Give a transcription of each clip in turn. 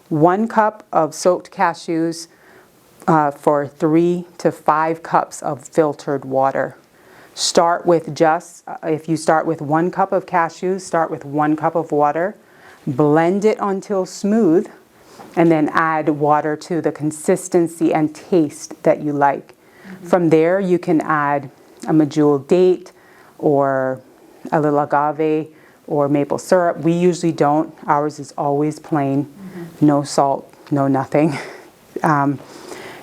1 cup of soaked cashews for 3 to 5 cups of filtered water. Start with if you start with 1 cup of cashews, start with 1 cup of water, blend it until smooth, and then add water to the consistency and taste that you like. From there, you can add a medjool date or a little agave or maple syrup. We usually don't. Ours is always plain, no salt, no nothing.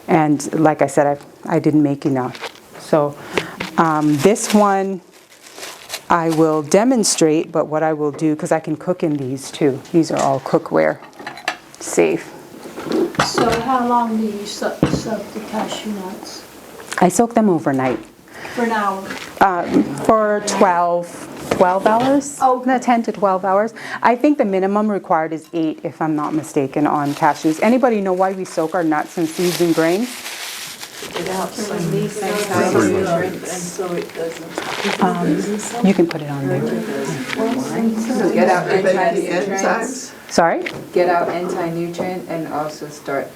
And like I said, I didn't make enough. So this one I will demonstrate, but what I will do, because I can cook in these too. These are all cookware safe. So how long do you soak the cashew nuts? I soak them overnight. For an hour? For 12 hours, Oh. 10 to 12 hours. I think the minimum required is 8, if I'm not mistaken, on cashews. Anybody know why we soak our nuts and seeds and grains? It helps release and so it doesn't. You can put it on there. So get out anti-nutrients. Sorry? Get out anti-nutrient and also start,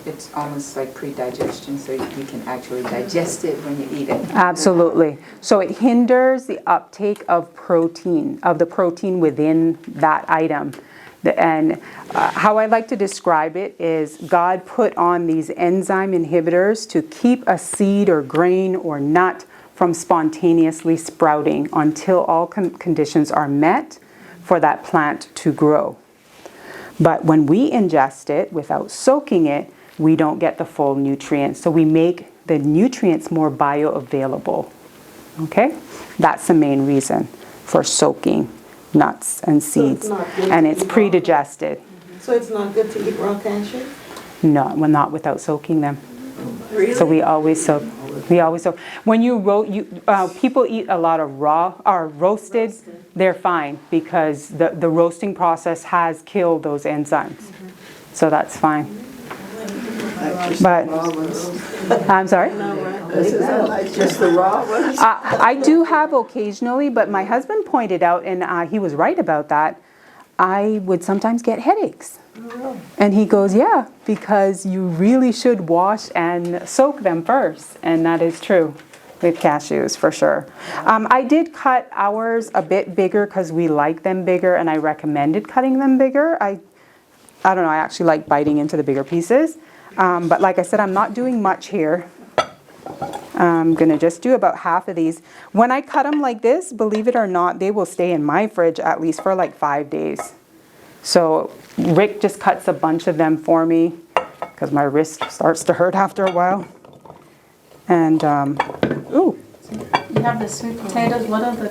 it's almost like pre-digestion, so you can actually digest it when you eat it. Absolutely. So it hinders the uptake of protein, of the protein within that item. And how I like to describe it is God put on these enzyme inhibitors to keep a seed or grain or nut from spontaneously sprouting until all conditions are met for that plant to grow. But when we ingest it without soaking it, we don't get the full nutrients. So we make the nutrients more bioavailable. Okay? That's the main reason for soaking nuts and seeds. And it's pre-digested. So it's not good to eat raw cashew? No, well, not without soaking them. Really? So we always soak. We always soak. When people eat a lot of raw or roasted, they're fine because the roasting process has killed those enzymes. So that's fine. But I'm sorry? Is that like just the raw ones? I do have occasionally, but my husband pointed out, and he was right about that, I would sometimes get headaches. And he goes, yeah, because you really should wash and soak them first. And that is true with cashews, for sure. I did cut ours a bit bigger because we like them bigger, and I recommended cutting them bigger. I don't know, I actually like biting into the bigger pieces. But like I said, I'm not doing much here. I'm going to just do about half of these. When I cut them like this, believe it or not, they will stay in my fridge at least for like 5 days. So Rick just cuts a bunch of them for me because my wrist starts to hurt after a while. And, ooh. You have the sweet potatoes. What are the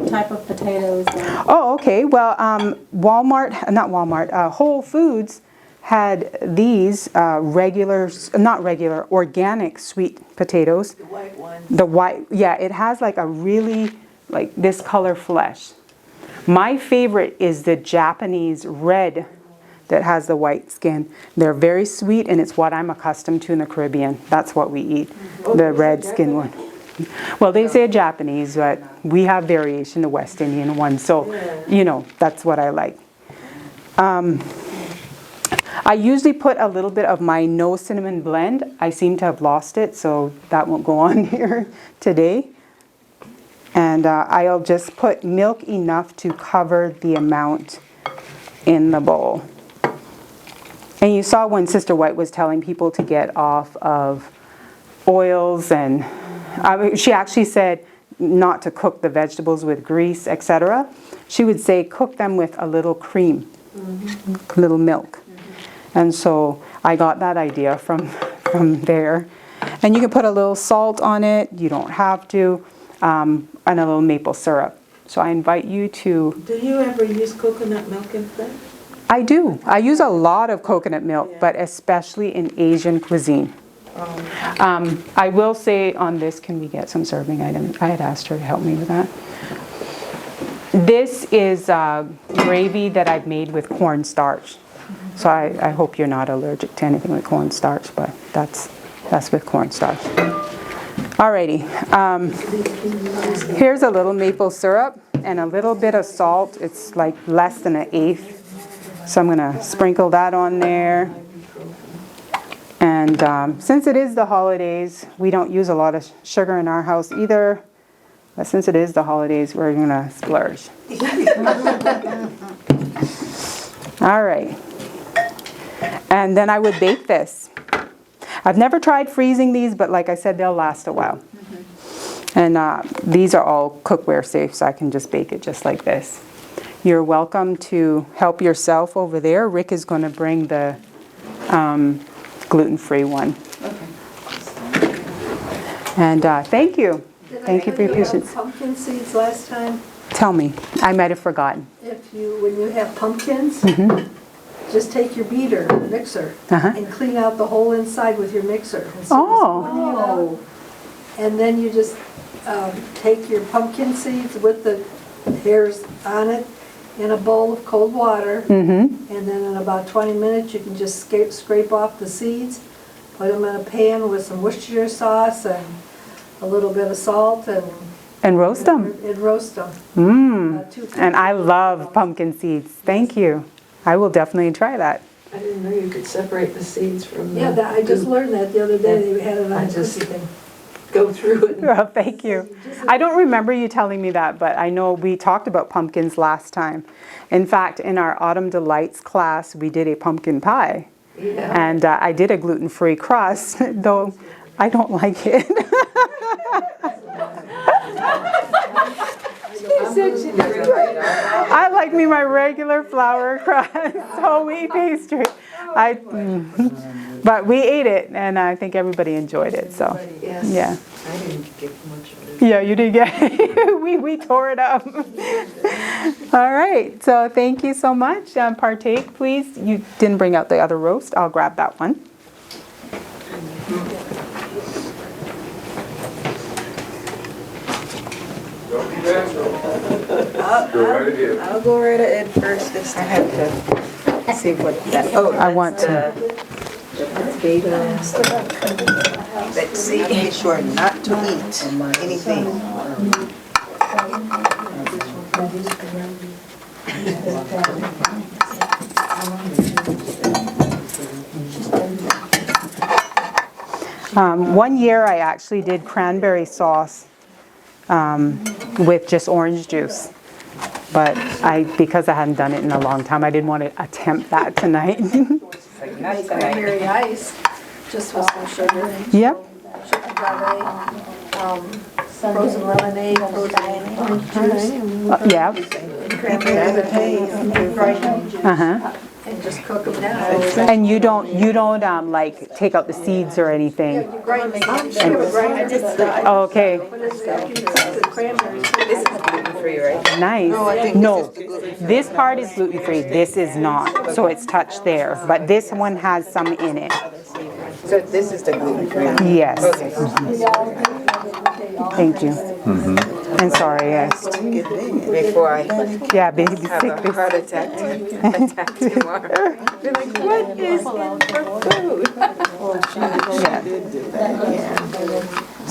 type of potatoes? Oh, okay. Well, Whole Foods had these organic sweet potatoes. The white ones. The white, yeah, it has like a really, like this color flesh. My favorite is the Japanese red that has the white skin. They're very sweet, and it's what I'm accustomed to in the Caribbean. That's what we eat, the red skin one. Well, they say Japanese, but we have variation, the West Indian one. So, you know, that's what I like. I usually put a little bit of my no cinnamon blend. I seem to have lost it, so that won't go on here today. And I'll just put milk enough to cover the amount in the bowl. And you saw when Sister White was telling people to get off of oils, and she actually said not to cook the vegetables with grease, etc. She would say cook them with a little cream, a little milk. And so I got that idea from there. And you can put a little salt on it. You don't have to. And a little maple syrup. So I invite you to... Do you ever use coconut milk instead? I do. I use a lot of coconut milk, but especially in Asian cuisine. I will say on this, can we get some serving items? I had asked her to help me with that. This is gravy that I've made with cornstarch. So I hope you're not allergic to anything with cornstarch, but that's with cornstarch. Alrighty. Here's a little maple syrup and a little bit of salt. It's like less than 1/8 So I'm gonna sprinkle that on there. And since it is the holidays, we don't use a lot of sugar in our house either. But since it is the holidays, we're gonna splurge. All right. And then I would bake this. I've never tried freezing these, but like I said, they'll last a while. And these are all cookware safe, so I can just bake it just like this. You're welcome to help yourself over there. Rick is going to bring the gluten-free one. Okay. And thank you. Thank you for your patience. Pumpkin seeds last time. Tell me, I might have forgotten. When you have pumpkins, just take your beater, mixer, and clean out the whole inside with your mixer. Oh. And then you just take your pumpkin seeds with the hairs on it in a bowl of cold water. And then in about 20 minutes, you can just scrape off the seeds, put them in a pan with some Worcestershire sauce and a little bit of salt And roast them. and roast them. And I love pumpkin seeds. Thank you. I will definitely try that. I didn't know you could separate the seeds from the... Yeah, I just learned that the other day. They had it on I a just- cookie thing. Go through it. Well, thank you. I don't remember you telling me that, but I know we talked about pumpkins last time. In fact, in our Autumn Delights class, we did a pumpkin pie. Yeah. And I did a gluten-free crust, though I don't like it. I like me my regular flour crust, whole wheat pastry. But we ate it, and I think everybody enjoyed it. So, Yes. yeah. I didn't get much of it. Yeah, you did get it. we tore it up. All right. So thank you so much. Partake, please. You didn't bring out the other roast. I'll grab that one. I'll go right ahead first this time. I have to see what that, I want to. Let's see, make sure not to eat anything. One year I actually did cranberry sauce with just orange juice. But because I hadn't done it in a long time, I didn't want to attempt that tonight. Make cranberry ice, just with some sugar. Yep. Sugar agave, frozen lemonade, frozen orange juice, Yeah. cranberry, and just cook them down. And you don't like take out the seeds or anything. You grind them. Oh, okay. But it's, you can cook the cranberries. this is gluten-free, right? Nice. I think No, this is the gluten-free. this part is gluten-free. This is not. So it's touched there. But this one has some in it. So this is the gluten-free. Yes. Okay. Thank you. And sorry, yes. Before I Yeah, baby have a sickness. heart attack tomorrow. Be like, what is in for food?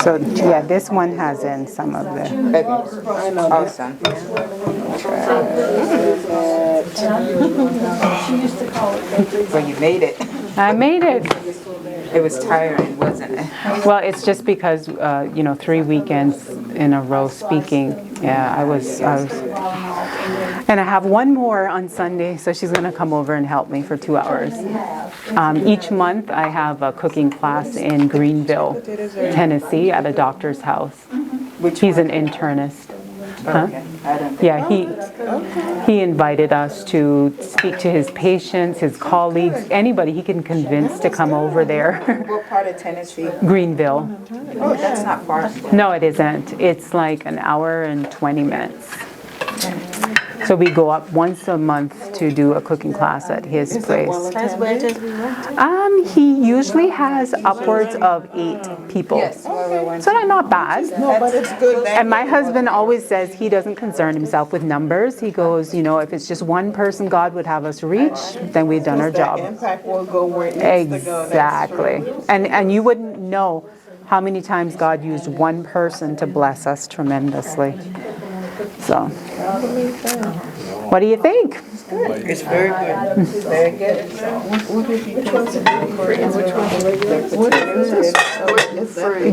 So yeah, this one has in some of the. Okay. Awesome. Well, you made it. I made it. It was tiring, wasn't it? Well, it's just because 3 weekends in a row speaking. Yeah, I was, and I have one more on Sunday, so she's gonna come over and help me for 2 hours. Each month I have a cooking class in Greenville, Tennessee, at a doctor's house. He's an internist. Huh? Okay. I don't think. Yeah, he invited us to speak to his patients, his colleagues, anybody he can convince to come over there. What part of Tennessee? Greenville. Oh, that's not far. No, it isn't. It's like an hour and 20 minutes. So we go up once a month to do a cooking class at his place. He usually has upwards of 8 people. Yes, where we went. So they're not bad. No, but it's good. And my husband always says he doesn't concern himself with numbers. He goes, if it's just one person God would have us reach, then we've done our The job. impact will go where it needs to go. That's true. Exactly. And you wouldn't know how many times God used one person to bless us tremendously. So, what do you think? It's very good. Very good.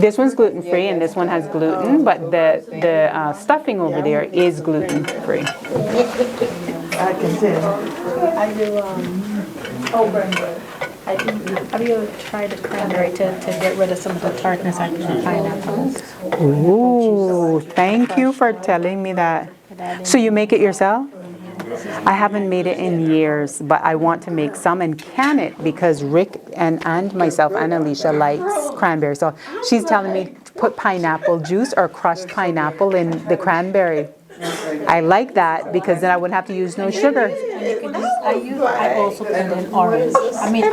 This one's gluten-free and this one has gluten, but the stuffing over there is gluten-free. I can tell. I do, have you ever tried the cranberry to get rid of some of the tartness I can find out? Ooh, thank you for telling me that. So you make it yourself? I haven't made it in years, but I want to make some and can it because Rick and myself and Alicia likes cranberry. So she's telling me to put pineapple juice or crushed pineapple in the cranberry. I like that because then I wouldn't have to use no sugar. I also put in orange. I mean,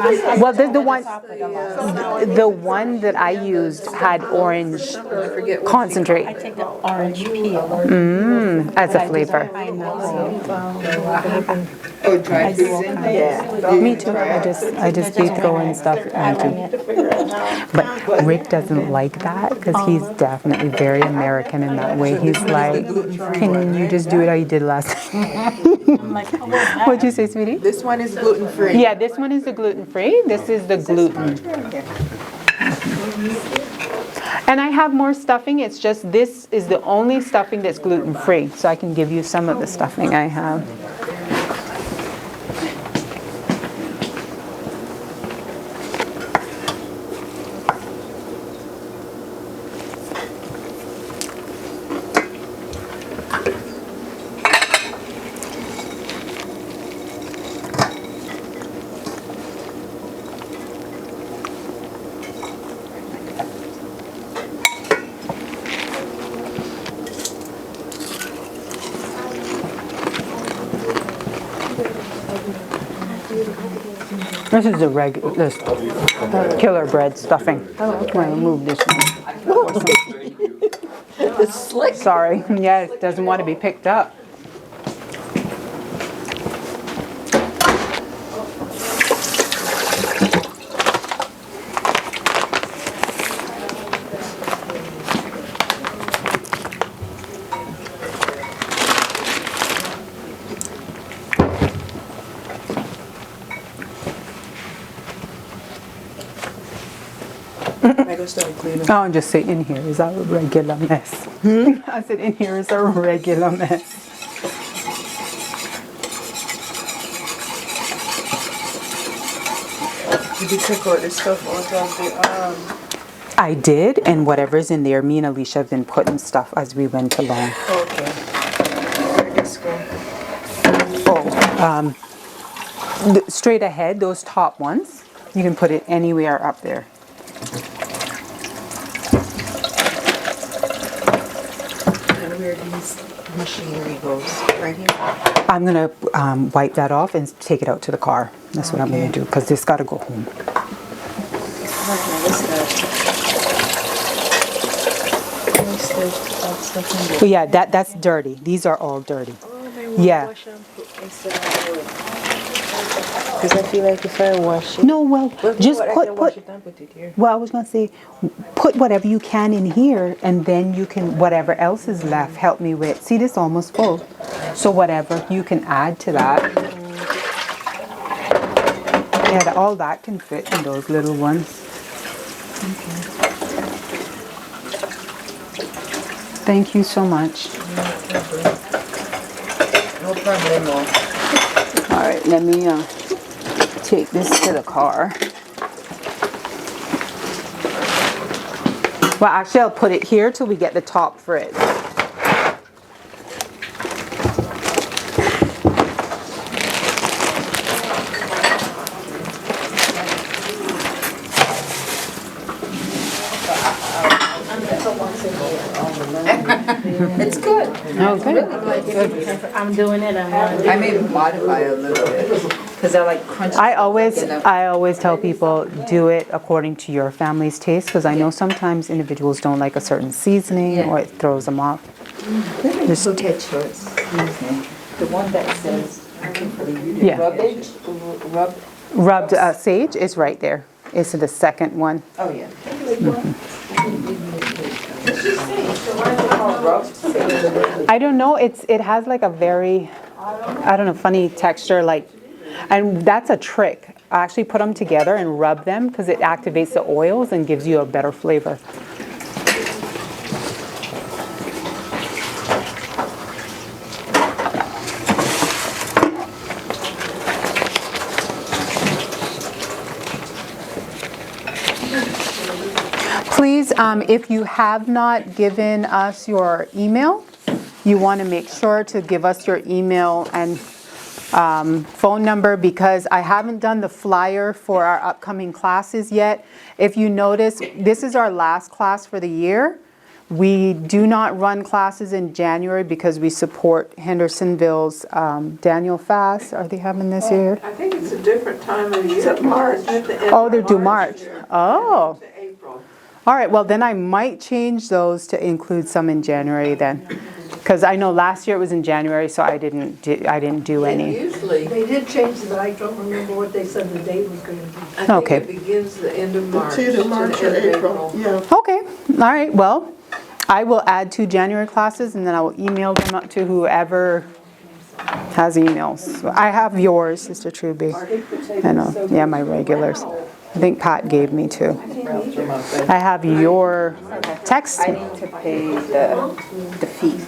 Well, the one that I used had orange I concentrate take the orange peel. as a flavor. Oh, dry fruits in there? Me too. I just be throwing stuff into. But Rick doesn't like that because he's definitely very American in that way. He's like, can you just do it how you did last time? What'd you say, sweetie? This one is gluten-free. Yeah, this one is the gluten-free. This is the gluten. And I have more stuffing. It's just this is the only stuffing that's gluten-free. So I can give you some of the stuffing I have. This is this killer bread stuffing. I'm going to move this one. It's slick. Sorry. Yeah, it doesn't want to be picked up. I go start cleaning. Oh, just say in here is a regular mess. I said in here is a regular mess. Did you take all this stuff out of the I did, and whatever's in there, me and Alicia have been putting stuff as we went along. Okay. Where this go? Straight ahead, those top ones, you can put it anywhere up there. And where these machinery goes? Right here? I'm going to wipe that off and take it out to the car. That's what I'm going to do, because this got to go home. But yeah, that's dirty. These are all dirty. Yeah. Because I feel like if I wash it, No, well, just wash put. it and put it here. Well, I was going to say, put whatever you can in here, and then you can, whatever else is left, help me with. See, this is almost full. So whatever you can add to that. Yeah, all that can fit in those little ones. Thank you so much. No problem. All right, let me take this to the car. Well, actually, I'll put it here till we get the top for it. It's good. Okay. I'm doing it, I may modify a little bit because I like crunchy. I always tell people do it according to your family's taste, because I know sometimes individuals don't like a certain seasoning or it throws them off. Just look at yours. The one that says Yeah. rubbage, Rubbed sage is right there. It's the second one. Oh yeah. So why is it called rubbed sage? I don't know. It has like a very I don't know, funny texture, like, and that's a trick. I actually put them together and rub them because it activates the oils and gives you a better flavor. Please, if you have not given us your email, you want to make sure to give us your email and phone number, because I haven't done the flyer for our upcoming classes yet. If you notice, this is our last class for the year. We do not run classes in January because we support Hendersonville's Daniel Fast. Are they having this year? I think it's a different time of year. It's March. Oh, they're due March. Oh. To April. All right, well then I might change those to include some in January then. Because I know last year it was in January, so I didn't do any. Usually, They did change it, but I don't remember what they said the date was going to be. I think Okay. it begins the end of March. It's either March to or the end of April, yeah. Okay, all right, well, I will add 2 January classes and then I will email them up to whoever has emails. So I have yours, Sister Truby. I know, yeah, my regulars. I think Pat gave me 2. I have your text. I need to pay the fee.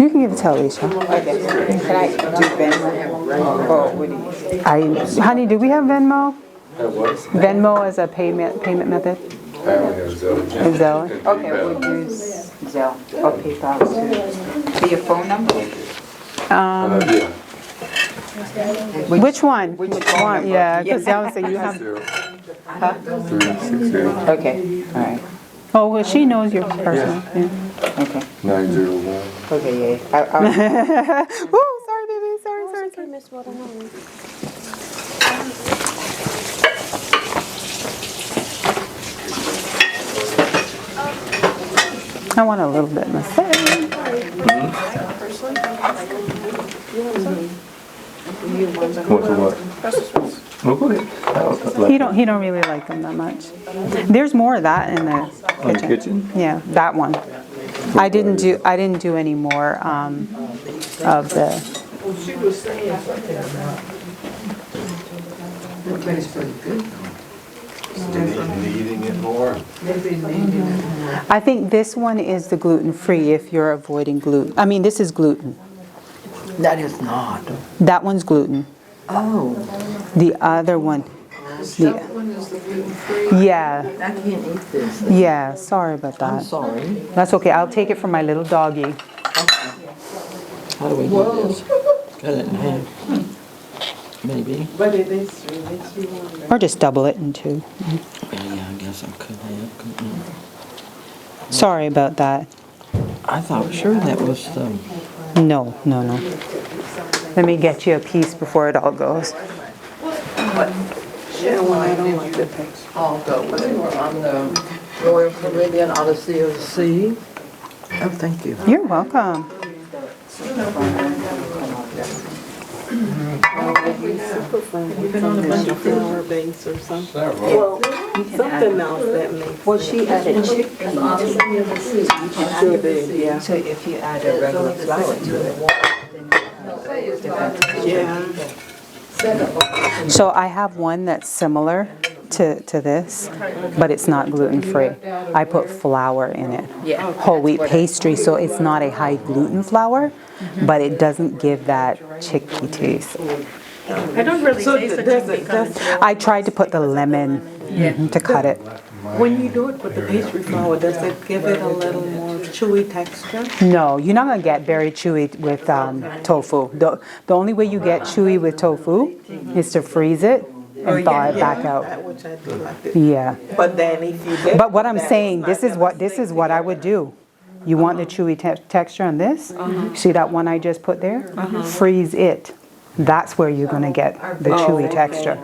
You can give it to Alicia. Okay. Can I do Venmo? Or what do you? Honey, do we have Venmo? Venmo as a payment method? Zelle. Okay, we'll use Zelle or PayPal too. For your phone number? Which one? Which phone number? Yeah, because I was saying you have. 360. Okay, all right. Oh, well, she knows your personal. Yeah. Okay. 901. Okay, yeah. Oh, sorry, baby. Sorry. I want a little bit myself. What's the what? Oh, go ahead. He don't really like them that much. There's more of that in the In the kitchen? Yeah, that one. I didn't do any more of the. She was saying something about. Needing it more. I think this one is the gluten-free if you're avoiding gluten. I mean, this is gluten. That is not. That one's gluten. Oh, The other one. That one is the gluten-free. Yeah, I can't eat this. yeah, sorry about I'm that. sorry. That's okay, I'll take it from my little doggy. How do we do this? Cut it in half. Maybe. But it is 361. Or just double it in 2. Yeah, I guess I could have. couldn't I? Sorry about that. I thought sure that was No. Let me get you a piece before it all goes. Yeah, well, I don't like the picture. I'll go with it. We're on the Royal Caribbean Odyssey of the Sea. Oh, thank you. You're welcome. You've been on a bunch of flour base or something. Well, something else that makes. Well, she added chickpeas. Sure did, yeah. So if you add a regular flour to it, Yeah. So I have one that's similar to this, but it's not gluten-free. I put flour in it. Yeah. Whole wheat pastry, so it's not a high gluten flour, but it doesn't give that chickpea taste. I don't really taste the chickpea coming through. I tried to put the lemon to cut it. When you do it with the pastry flour, does it give it a little more chewy texture? No, you're not gonna get very chewy with tofu. The only way you get chewy with tofu is to freeze it and thaw it back out. Which I do like it. Yeah. But then if you did. But what I'm saying, this is what I would do. You want the chewy texture on this? See that one I just put there? Freeze it. That's where you're gonna get the chewy texture.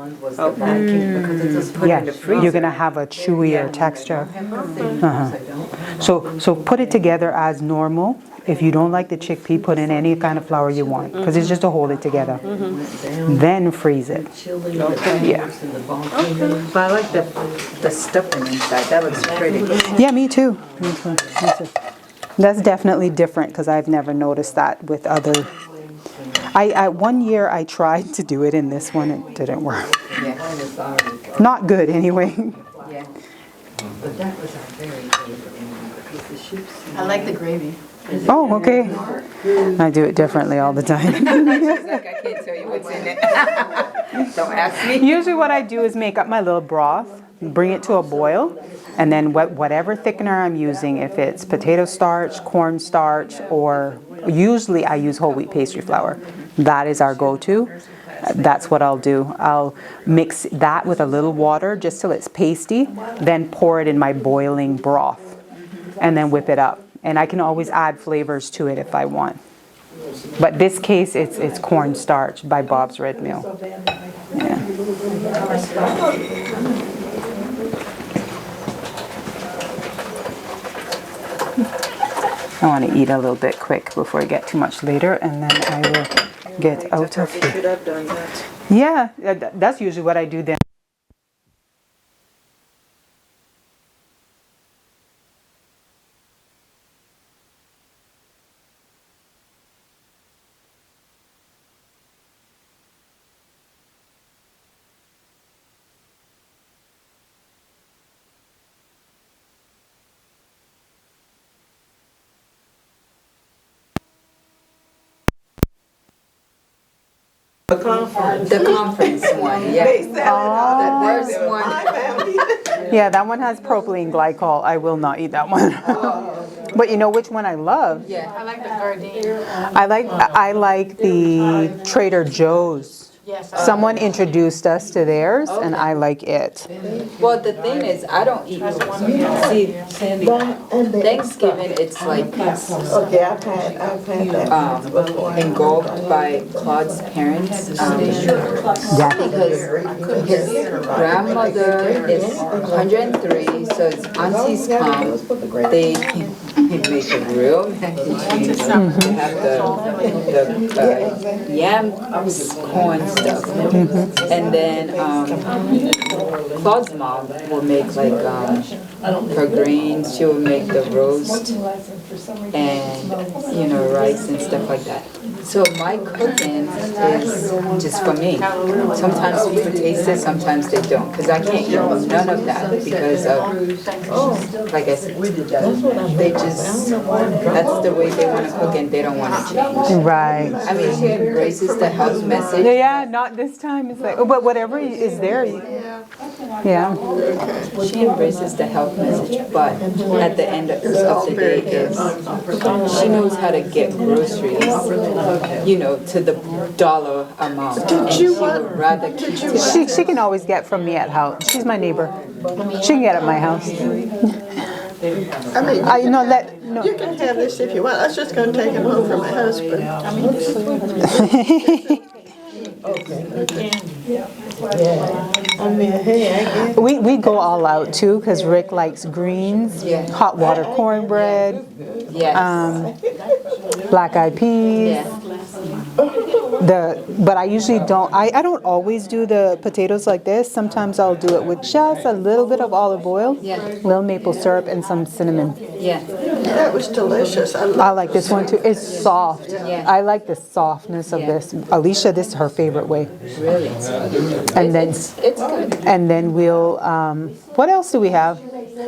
Yeah, you're gonna have a chewier texture. So put it together as normal. If you don't like the chickpea, put in any kind of flour you want, because it's just to hold it together. Then freeze it. Yeah. but I like the stuffing inside. That looks pretty. Yeah, me too. Me too. That's definitely different, because I've never noticed that with other. One year I tried to do it in this one, it didn't work. Yeah, Not good anyway. yeah. But that was our very favorite one because the ships. I like the gravy. Oh, okay. I do it differently all the time. She's like, I can't tell you what's in it. Don't ask me. Usually what I do is make up my little broth, bring it to a boil, and then whatever thickener I'm using, if it's potato starch, corn starch, or usually I use whole wheat pastry flour. That is our go-to. That's what I'll do. I'll mix that with a little water just till it's pasty, then pour it in my boiling broth, and then whip it up. And I can always add flavors to it if I want. But this case, it's corn starch by Bob's Red Mill. Yeah. I want to eat a little bit quick before I get too much later, and then I will get out of here. Should have done that. Yeah, that's usually what I do then. The conference. The conference one, yeah. They sell it all That the worst time. one. My family. Yeah, that one has propylene glycol. I will not eat that one. But you know which one I love? Yeah. I like the Gardein. I like the Trader Joe's. Yes. Someone introduced us to theirs, and I like it. Well, the thing is, I don't eat. See, Thanksgiving, it's like Okay, I've had that before. engulfed by Claude's parents. Yeah. Because his grandmother is 103, so his aunties come. They make a real mac and cheese. They have the yam corn stuff. And then Claude's mom will make like her greens. She will make the roast and rice and stuff like that. So my cooking is just for me. Sometimes people taste it, sometimes they don't, because I can't eat none of that because of, like I said, they just, that's the way they want to cook and they don't want to change. Right. I mean, she embraces the health message. Yeah, not this time. It's like, oh, but whatever is there. Yeah. She embraces the health message, but at the end of the day is she knows how to get groceries, to the dollar amount. And she would rather keep to that. She can always get from me at house. She's my neighbor. She can get at my house. I mean, No. you can have this if you want. I was just gonna take it home for my husband. I mean, hey, I get We go all out too because Rick likes greens, hot water cornbread, Yes. black eyed peas. Yeah. But I usually don't. I don't always do the potatoes like this. Sometimes I'll do it with just a little bit of olive oil, little maple syrup, and some cinnamon. Yeah. that was delicious. I I love like this one too. It's soft. I like the softness of this. Alicia, this is her favorite way. Really. And then It's good. and then we'll. What else do we have?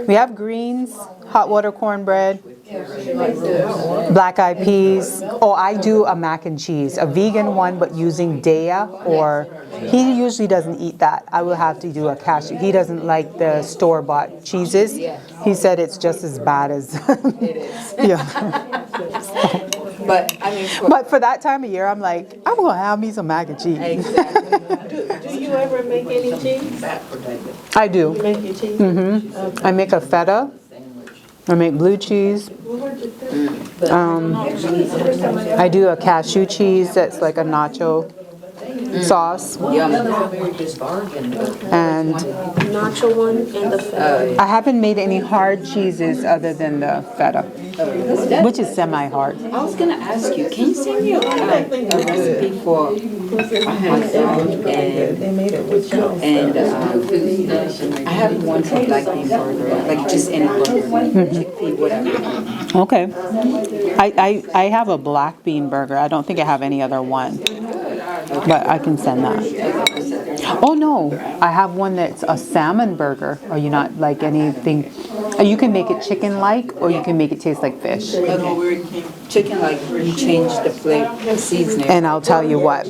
We have greens, hot water cornbread, black eyed peas. Oh, I do a mac and cheese, a vegan one, but using Daya, or he usually doesn't eat that. I will have to do a cashew. He doesn't like the store-bought cheeses. He said it's just as bad as. It is. Yeah. But I mean, But for that time of year, I'm like, I'm gonna have me some mac and cheese. exactly. Do you ever make any cheese? I do. You make your cheese? I make a feta. I make blue cheese. I do a cashew cheese that's like a nacho. sauce, Yum. and Nacho one and the feta. I haven't made any hard cheeses other than the feta, which is semi-hard. I was gonna ask you, can you send me a recipe for a hot dog and I have one for black bean burger, like just any burger, chickpea, whatever. Okay. I have a black bean burger. I don't think I have any other one, but I can send that. Oh no, I have one that's a salmon burger. Or you not like anything? You can make it chicken-like, or you can make it taste like fish. Chicken, like you change the flavor, the seasoning. And I'll tell you what.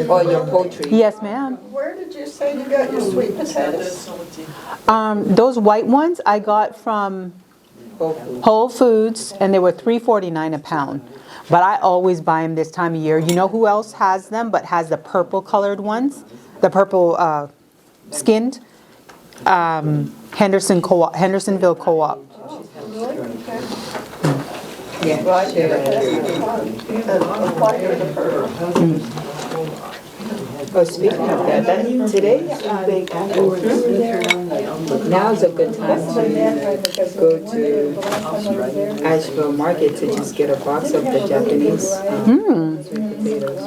Or your poultry. Yes, ma'am. Where did you say you got your sweet potatoes? Those white ones I got from Whole Foods, and they were $3.49 a pound. But I always buy them this time of year. You know who else has them, but has the purple colored ones? The purple skinned? Hendersonville Co-op. Oh, speaking of that, today, now's a good time to go to Asheville Market to just get a box of the Japanese sweet potatoes,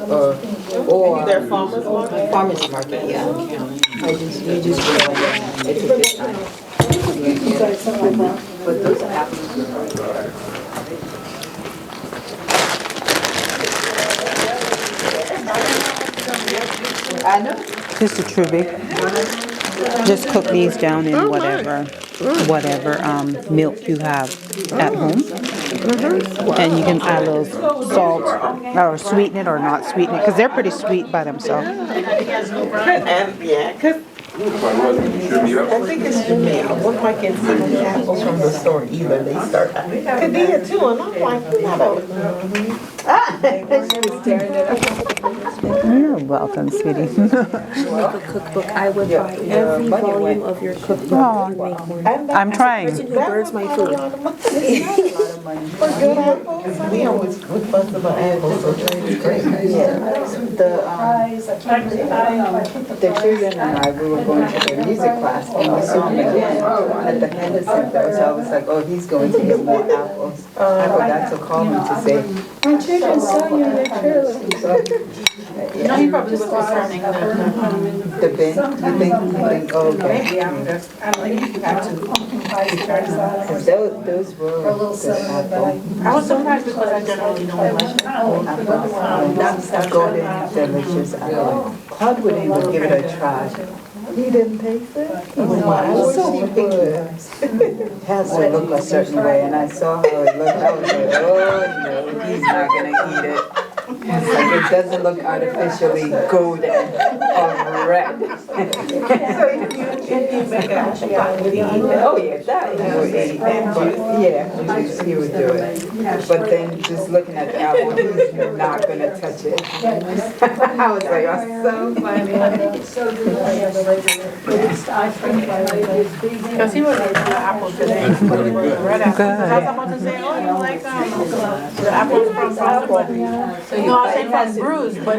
or Their farmers market? farmers market, yeah. You just remember, it's a good time. But those apples are I know. Just a Truby. Just cook these down in whatever milk you have at home. And you can add a little salt or sweeten it or not sweeten it, because they're pretty sweet by themselves. Yeah, because I think it's for me. I work like in some of the apples from the store either. They start Kadia too, and I'm like, You're welcome, sweetie. Make a cookbook. I would buy every volume of your cookbook and make one. I'm trying. Person who birds my food. for good apples. We always fuss about apples, so it's great. The children and I, we were going to the music class, and we saw him again at the Hendersonville, so I was like, oh, he's going to get more apples. I forgot to call him to say, my children saw you in their trailer. No, he probably was concerning the bin, you think, oh, okay. Those were good apples. I was surprised because I generally don't like That's golden, delicious apple. Claude wouldn't even give it a try. He didn't taste it? He was so good. It has to look a certain way, and I saw how it looked. I was like, oh no, he's not gonna eat it. Like it doesn't look artificially golden or red. Oh yeah, that he would eat. But yeah, he would do it. But then just looking at the apple, he's not gonna touch it. I was like, oh, so funny. Because he was eating the apple today. Red apple. I was about to say, oh, you like the apples from Prospect. No, I said from Bruce, but